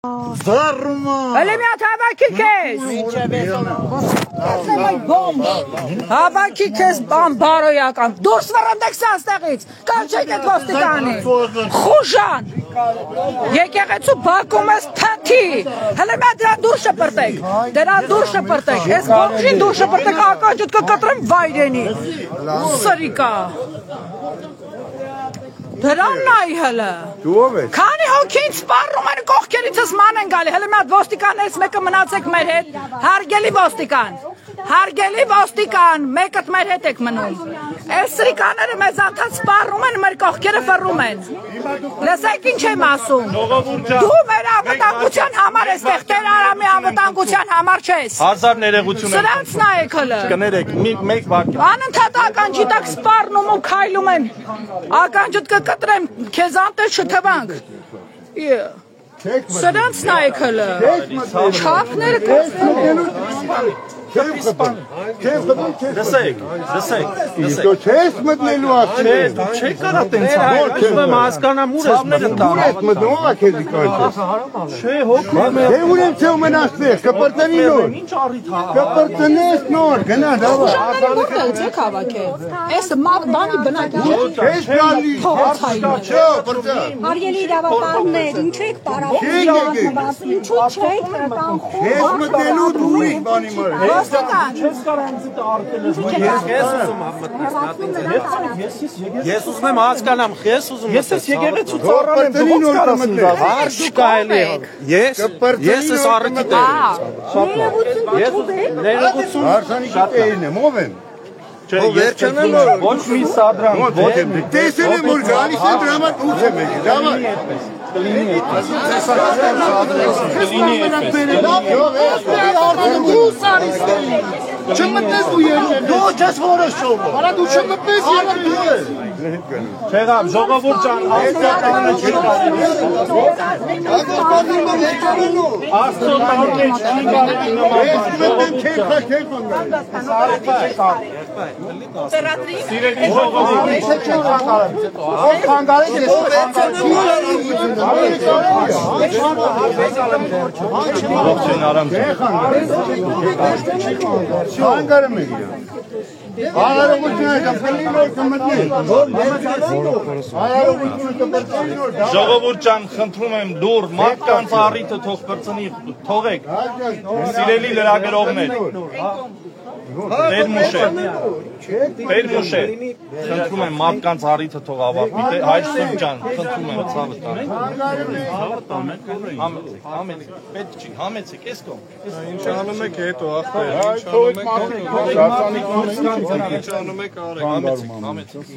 Զարմա։ Էլի մի հատ հավաքի քեզ։ Հավաքի քեզ բան բարոյական։ Դուրս վռնդեք ստեղից։ Կանչեք այդ ոստիկանին։ Խուժան։ Եկեղեցու բակում ես թաթի։ Հələ մի հատ դրա դուրս շպրտեք։ Դրա դուրս շպրտեք։ Ես ողջին դուրս շպրտեք ականջդ կկտրեմ վայրենի։ Սրիկա։ Դրան նայ հələ։ Քանի հոգին սպառում են կողքերիցս ման են գալի։ Հələ մի հատ ոստիկաններից մեկը մնացեք մեր հետ։ Հարգելի ոստիկան։ Հարգելի ոստիկան, մեկդ մեր հետ եք մնում։ Այս սրիկաները մեզ անդադ սպառում են, մեր կողքերը ֆռում են։ Լսեք ինչ եմ ասում։ Դու մեր անվտանգության համար ես տեղ Տեր Արամի անվտանգության համար չես։ Հազար ներողություն եմ։ Սրանց նայեք հələ։ Կներեք, մեկ վարք։ Անընդհատ ականջի տակ սպառնում ու քայլում են։ Ականջդ կկտրեմ, քեզ անտեր չթվանք։ Սրանց նայեք հələ։ Չափները Լսեք։ Չես մտնելու ասել։ Չեք կարա տենց ասում եմ հասկանամ ուր ես մտնում։ Ես մտնում ա քեզի կանչես։ Չէ, հոգում եմ։ Դե ուր եմ ցեու մնացնես, կպրտնի նոր։ Ինչ առիթ հա։ Կպրտնես նոր, գնա դավա։ որտեղից եք հավաքել։ Այս բանի բնակիչ Չես գալի։ Չէ, պրծա։ Հարգելի իրավապահներ, ինչ եք պարապում, ինչու չեք տանխում։ Ես մտնելու դու ուրիշ բանի մար։ Ոստիկան։ Չես կարա ինձ արտել ես ուզում եմ հասկանամ, ես ուզում եմ։ Ես ես եկեղեցու ծառան եմ, դու ո՞նց կարա մտնես։ Հարց կարելի է։ Ես ես առիթ եմ։ Ներողություն։ Հարսանիքի տերն եմ, ով եմ։ Ոչ մի սադրանք, ոչ մի։ Տեսել եմ որ գալիս են դրա համար ուց եմ եկել։ Դավա։ Կլինի այդպես։ Չմտնես դու երկեր։ Դու չես որոշ շոու։ Արա դու չմտնես երկեր։ Չեղավ, ժողովուրդ ջան, Աստծո տանքեր չի կարելի նման։ Սիրելի ժողովուրդ։ Ով խանգարեց ես Ողջույն Արամ ջան։ Խանգարում եք իրան։ Արարողությունը կպրտնի նոր կմտնի։ Արարողությունը կպրտնի նոր։ Ժողովուրդ ջան, խնդրում եմ դուր մարդկանց առիթը թող բրծնի, թողեք։ Սիրելի լրագրողներ։ Տեր-Մուշե, խնդրում եմ մարդկանց առիթը թող ավարտի, Հայր Սուրբ ջան, խնդրում եմ ցավը տանեք։ Պետք չի, համեցեք, ես կողմ։ Ինչ անում եք հետո ախպեր, ինչ անում եք արեք, համեցեք։